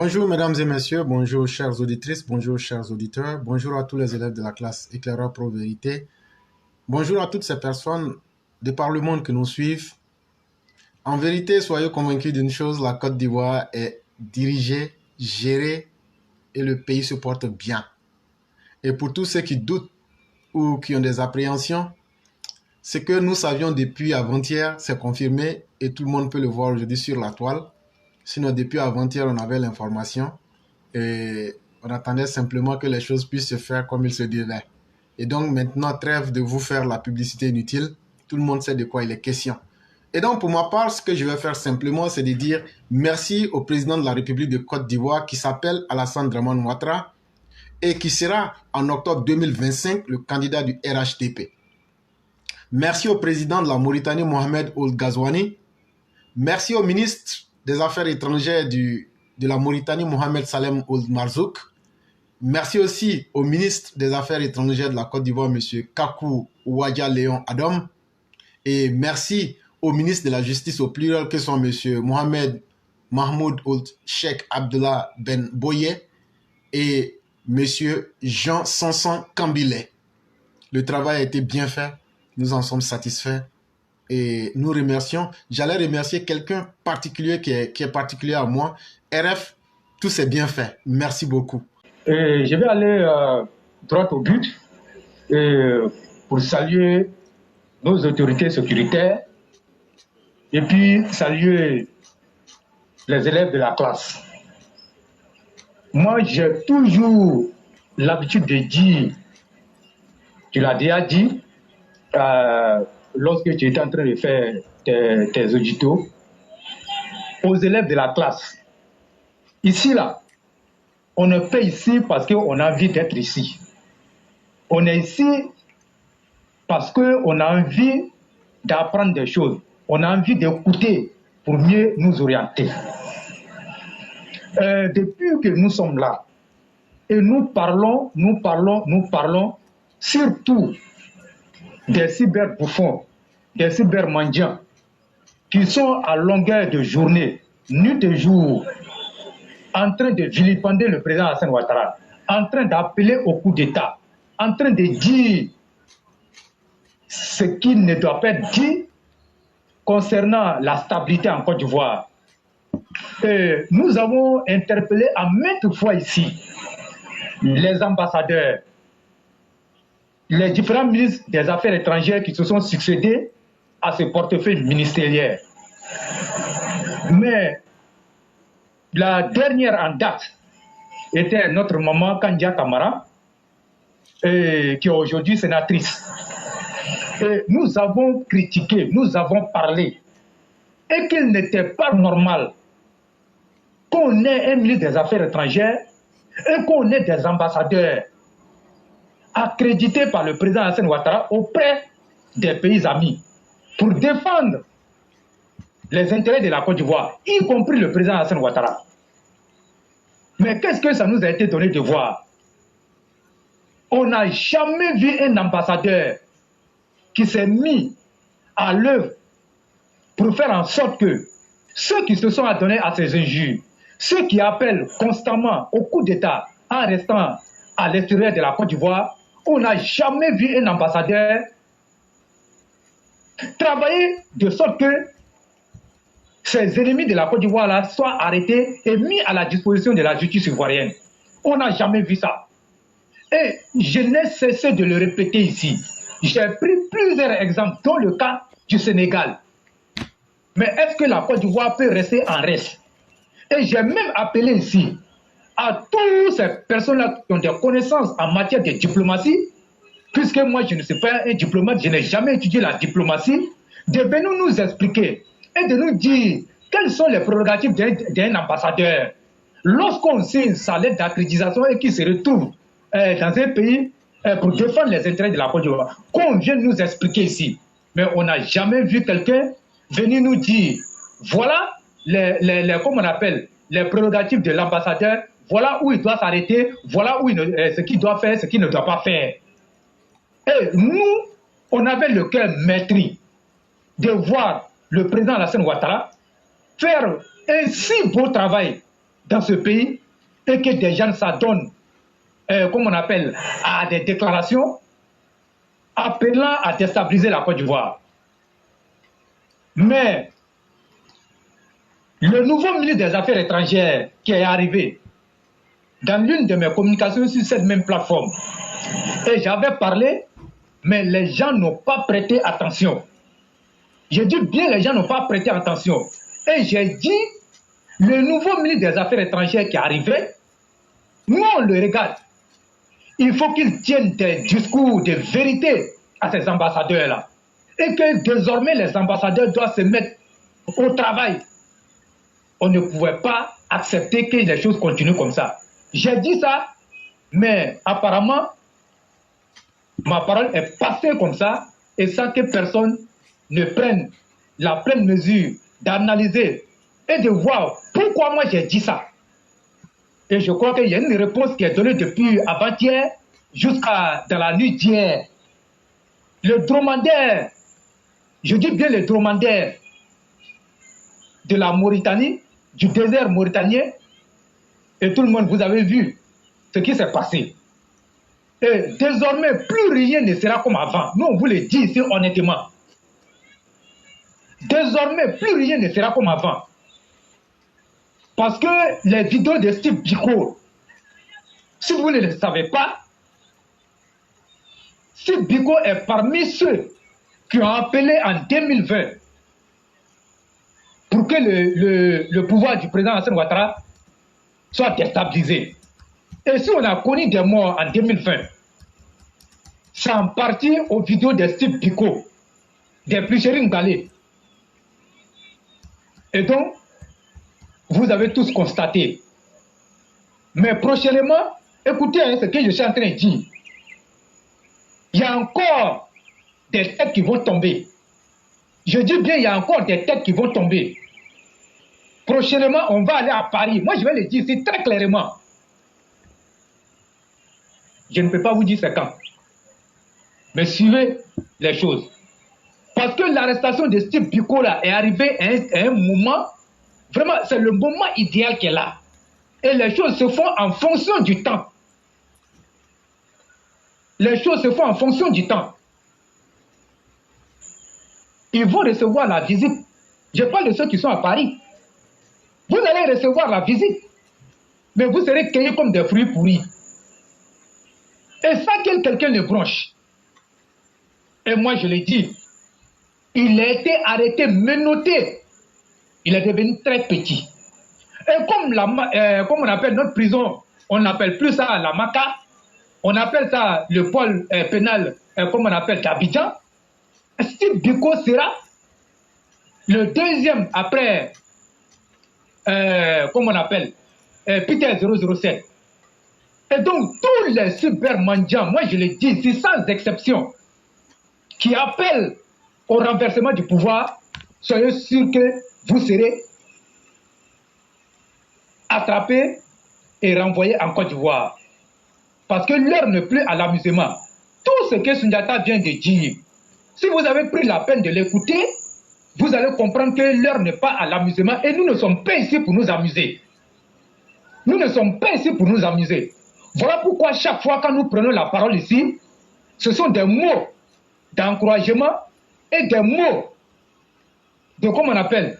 Bonjour mesdames et messieurs, bonjour chères auditrices, bonjour chers auditeurs, bonjour à tous les élèves de la classe Éclaireur Pro Vérité, bonjour à toutes ces personnes de par le monde qui nous suivent. En vérité, soyez convaincus d'une chose, la Côte d'Ivoire est dirigée, gérée et le pays se porte bien. Et pour tous ceux qui doutent ou qui ont des appréhensions, ce que nous savions depuis avant-hier, c'est confirmé et tout le monde peut le voir aujourd'hui sur la toile. Sinon, depuis avant-hier, on avait l'information. Et on attendait simplement que les choses puissent se faire comme il se devait. Et donc maintenant, trêve de vous faire la publicité inutile. Tout le monde sait de quoi il est question. Et donc pour ma part, ce que je vais faire simplement, c'est de dire merci au président de la République de Côte d'Ivoire qui s'appelle Alassane Dramane Ouattara et qui sera en octobre 2025 le candidat du RHDP. Merci au président de la Mauritanie, Mohamed Ould Ghazouani. Merci au ministre des Affaires étrangères de la Mauritanie, Mohamed Salem Ould Marzouk. Merci aussi au ministre des Affaires étrangères de la Côte d'Ivoire, M. Kakou Ouadja Léon Adam. Et merci au ministre de la Justice au pluriel, que sont M. Mohamed Mahmoud Ould Cheikh Abdullah Ben Boye et M. Jean Sanson Kambilé. Le travail a été bien fait, nous en sommes satisfaits. Et nous remercions. J'allais remercier quelqu'un particulier qui est particulier à moi. RF, tout s'est bien fait. Merci beaucoup. Et je vais aller droit au but pour saluer nos autorités sécuritaires et puis saluer les élèves de la classe. Moi, j'ai toujours l'habitude de dire, tu l'as déjà dit, lorsque tu étais en train de faire tes auditos, aux élèves de la classe. Ici, là, on ne paie ici parce qu'on a envie d'être ici. On est ici parce qu'on a envie d'apprendre des choses. On a envie d'écouter pour mieux nous orienter. Depuis que nous sommes là, et nous parlons surtout des cyberbouffons, des cybermendiants qui sont à longueur de journée, nuit et jour, en train de vilipender le président Alassane Ouattara, en train d'appeler au coup d'État, en train de dire ce qui ne doit pas être dit concernant la stabilité en Côte d'Ivoire. Nous avons interpellé à maintes fois ici les ambassadeurs, les différents ministres des Affaires étrangères qui se sont succédés à ce portefeuille ministériel. Mais la dernière en date était notre maman Kandia Kamara, qui est aujourd'hui sénatrice. Et nous avons critiqué, nous avons parlé, et qu'il n'était pas normal qu'on ait un ministre des Affaires étrangères et qu'on ait des ambassadeurs accrédités par le président Alassane Ouattara auprès des pays amis pour défendre les intérêts de la Côte d'Ivoire, y compris le président Alassane Ouattara. Mais qu'est-ce que ça nous a été donné de voir? On n'a jamais vu un ambassadeur qui s'est mis à l'œuvre pour faire en sorte que ceux qui se sont adonnés à ces injures, ceux qui appellent constamment au coup d'État en restant à l'extérieur de la Côte d'Ivoire, on n'a jamais vu un ambassadeur travailler de sorte que ces ennemis de la Côte d'Ivoire soient arrêtés et mis à la disposition de la justice ivoirienne. On n'a jamais vu ça. Et je n'ai cessé de le répéter ici. J'ai pris plusieurs exemples, dont le cas du Sénégal. Mais est-ce que la Côte d'Ivoire peut rester en reste? Et j'ai même appelé ici à toutes ces personnes-là qui ont des connaissances en matière de diplomatie, puisque moi je ne suis pas un diplomate, je n'ai jamais étudié la diplomatie, de venir nous expliquer et de nous dire quelles sont les prérogatives d'un ambassadeur. Lorsqu'on signe sa lettre d'accréditation et qu'il se retrouve dans un pays pour défendre les intérêts de la Côte d'Ivoire, qu'on vienne nous expliquer ici. Mais on n'a jamais vu quelqu'un venir nous dire, voilà comment on appelle, les prérogatives de l'ambassadeur, voilà où il doit s'arrêter, voilà où ce qu'il doit faire, ce qu'il ne doit pas faire. Et nous, on avait le cœur meurtri de voir le président Alassane Ouattara faire un si beau travail dans ce pays et que des gens s'adonnent, comme on appelle, à des déclarations appelant à déstabiliser la Côte d'Ivoire. Mais le nouveau ministre des Affaires étrangères qui est arrivé dans l'une de mes communications sur cette même plateforme, et j'avais parlé, mais les gens n'ont pas prêté attention. J'ai dit bien, les gens n'ont pas prêté attention. Et j'ai dit, le nouveau ministre des Affaires étrangères qui est arrivé, nous on le regarde. Il faut qu'il tienne des discours de vérité à ces ambassadeurs-là. Et que désormais les ambassadeurs doivent se mettre au travail. On ne pouvait pas accepter que les choses continuent comme ça. J'ai dit ça, mais apparemment, ma parole est passée comme ça, et sans que personne ne prenne la pleine mesure d'analyser et de voir pourquoi moi j'ai dit ça. Et je crois qu'il y a une réponse qui est donnée depuis avant-hier jusqu'à dans la nuit d'hier. Le dromadaire, je dis bien le dromadaire de la Mauritanie, du désert mauritanien, et tout le monde, vous avez vu ce qui s'est passé. Et désormais, plus rien ne sera comme avant. Nous, on vous le dit ici honnêtement. Désormais, plus rien ne sera comme avant. Parce que les vidéos de Steve Biko, si vous ne le savez pas, Steve Biko est parmi ceux qui ont appelé en 2020 pour que le pouvoir du président Alassane Ouattara soit déstabilisé. Et si on a connu des morts en 2020, c'est en partie aux vidéos de Steve Biko, des Pluchering Galé. Et donc, vous avez tous constaté. Mais prochainement, écoutez ce que je suis en train de dire. Il y a encore des têtes qui vont tomber. Je dis bien, il y a encore des têtes qui vont tomber. Prochainement, on va aller à Paris. Moi, je vais le dire ici très clairement. Je ne peux pas vous dire c'est quand. Mais suivez les choses. Parce que l'arrestation de Steve Biko là est arrivée à un moment, vraiment, c'est le moment idéal qu'elle a. Et les choses se font en fonction du temps. Les choses se font en fonction du temps. Ils vont recevoir la visite. Je parle de ceux qui sont à Paris. Vous allez recevoir la visite. Mais vous serez cueillis comme des fruits pourris. Et sans que quelqu'un ne bronche. Et moi, je l'ai dit, il a été arrêté, menotté. Il est devenu très petit. Et comme on appelle notre prison, on n'appelle plus ça la Maca, on appelle ça le pôle pénal, comme on appelle d'Abidjan. Steve Biko sera le deuxième après, comme on appelle, Peter 007. Et donc, tous les supermandians, moi je le dis, c'est sans exception, qui appellent au renversement du pouvoir, soyez sûrs que vous serez attrapés et renvoyés en Côte d'Ivoire. Parce que l'heure n'est plus à l'amusement. Tout ce que Sundiata vient de dire, si vous avez pris la peine de l'écouter, vous allez comprendre que l'heure n'est pas à l'amusement et nous ne sommes pas ici pour nous amuser. Nous ne sommes pas ici pour nous amuser. Voilà pourquoi chaque fois quand nous prenons la parole ici, ce sont des mots d'encouragement et des mots de, comment on appelle,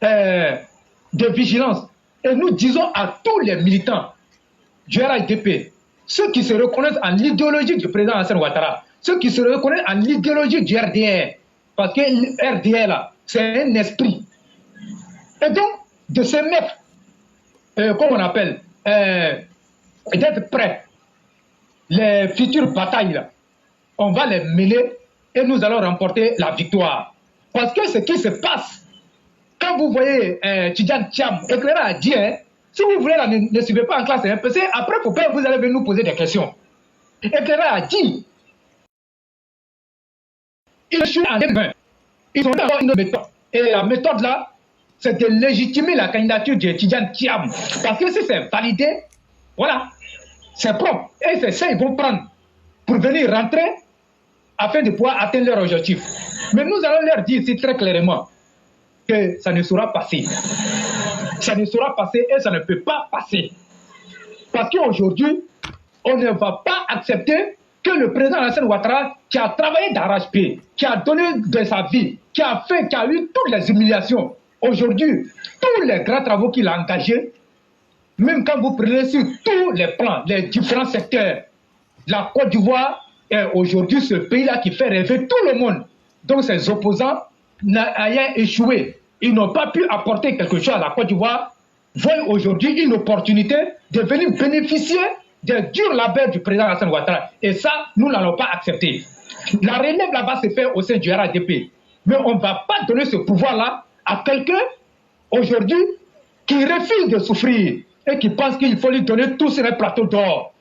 de vigilance. Et nous disons à tous les militants du RHDP, ceux qui se reconnaissent en l'idéologie du président Alassane Ouattara, ceux qui se reconnaissent en l'idéologie du RDR, parce que le RDR là, c'est un esprit. Et donc, de se mettre, comme on appelle, d'être prêts, les futures batailles là, on va les mêler et nous allons remporter la victoire. Parce que ce qui se passe, quand vous voyez Tidjane Thiam, éclaireur a dit, hein, si vous voulez, là, ne suivez pas en classe, hein, parce que après, vous allez venir nous poser des questions. Éclaireur a dit, ils sont en 2020, ils ont encore une méthode. Et la méthode là, c'est de légitimer la candidature de Tidjane Thiam. Parce que si c'est validé, voilà, c'est propre. Et c'est ça qu'ils vont prendre pour venir rentrer afin de pouvoir atteindre leur objectif. Mais nous allons leur dire ici très clairement, que ça ne sera passer. Ça ne sera passer et ça ne peut pas passer. Parce qu'aujourd'hui, on ne va pas accepter que le président Alassane Ouattara, qui a travaillé d'arrache-pied, qui a donné de sa vie, qui a eu toutes les humiliations, aujourd'hui, tous les grands travaux qu'il a engagés, même quand vous prenez sur tous les plans, les différents secteurs, la Côte d'Ivoire est aujourd'hui ce pays-là qui fait rêver tout le monde. Donc ses opposants ayant échoué, ils n'ont pas pu apporter quelque chose à la Côte d'Ivoire, voient aujourd'hui une opportunité de venir bénéficier des durs labeurs du président Alassane Ouattara. Et ça, nous n'allons pas accepter. La relève là-bas se fait au sein du RADP. Mais on ne va pas donner ce pouvoir-là à quelqu'un, aujourd'hui, qui refuse de souffrir et qui pense qu'il faut lui donner tout sur un plateau d'or.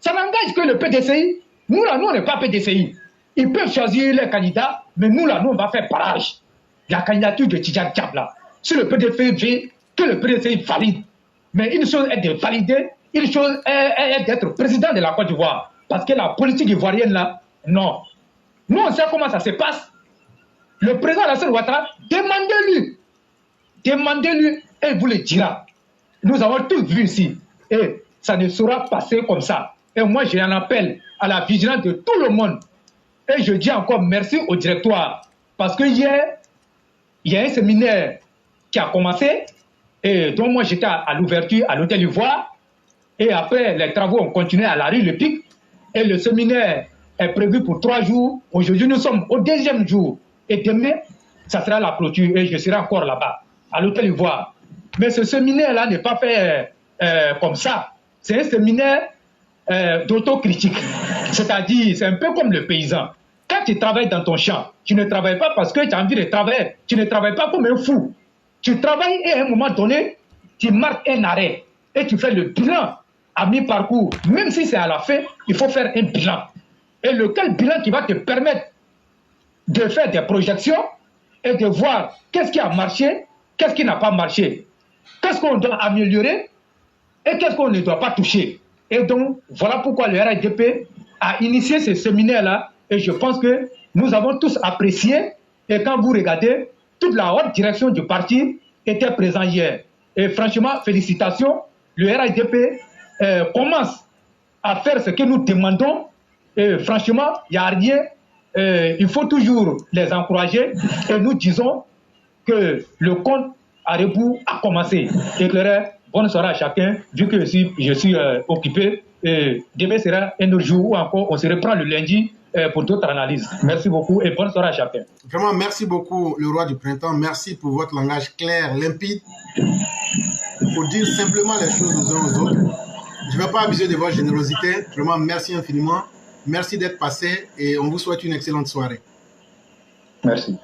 Ça n'engage que le PDCI. Nous, là, nous, on n'est pas PDCI. Ils peuvent choisir les candidats, mais nous, là, nous, on va faire barrage. La candidature de Tidjane Diab, là. Si le PDCI veut que le PDCI valide, mais une chose est de valider, une chose est d'être président de la Côte d'Ivoire. Parce que la politique ivoirienne, là, non. Nous, on sait comment ça se passe. Le président Alassane Ouattara, demandez-lui. Demandez-lui et il vous le dira. Nous avons tous vu ici. Et ça ne sera passer comme ça. Et moi, j'en appelle à la vigilance de tout le monde. Et je dis encore merci au directoire. Parce que hier, il y a un séminaire qui a commencé. Et donc moi, j'étais à l'ouverture à l'Hôtel Ivoire. Et après, les travaux ont continué à la rue Le Pic. Et le séminaire est prévu pour 3 jours. Aujourd'hui, nous sommes au 2e jour. Et demain, ça sera la clôture. Et je serai encore là-bas, à l'Hôtel Ivoire. Mais ce séminaire-là n'est pas fait comme ça. C'est un séminaire d'autocritique. C'est-à-dire, c'est un peu comme le paysan. Quand tu travailles dans ton champ, tu ne travailles pas parce que tu as envie de travailler. Tu ne travailles pas comme un fou. Tu travailles et à un moment donné, tu marques un arrêt. Et tu fais le bilan à mi-parcours. Même si c'est à la fin, il faut faire un bilan. Et lequel bilan qui va te permettre de faire des projections et de voir qu'est-ce qui a marché, qu'est-ce qui n'a pas marché, qu'est-ce qu'on doit améliorer et qu'est-ce qu'on ne doit pas toucher. Et donc, voilà pourquoi le RADP a initié ce séminaire-là. Et je pense que nous avons tous apprécié. Et quand vous regardez, toute la haute direction du parti était présente hier. Et franchement, félicitations. Le RADP commence à faire ce que nous demandons. Et franchement, il n'y a rien. Il faut toujours les encourager. Et nous disons que le compte à rebours a commencé. Éclairé, bonne soirée à chacun. Vu que je suis occupé, demain sera un autre jour où encore on se reprend le lundi pour d'autres analyses. Merci beaucoup et bonne soirée à chacun. Vraiment, merci beaucoup, le roi du printemps. Merci pour votre langage clair, limpide, pour dire simplement les choses aux uns aux autres. Je ne vais pas abuser de votre générosité. Vraiment, merci infiniment. Merci d'être passé et on vous souhaite une excellente soirée. Merci.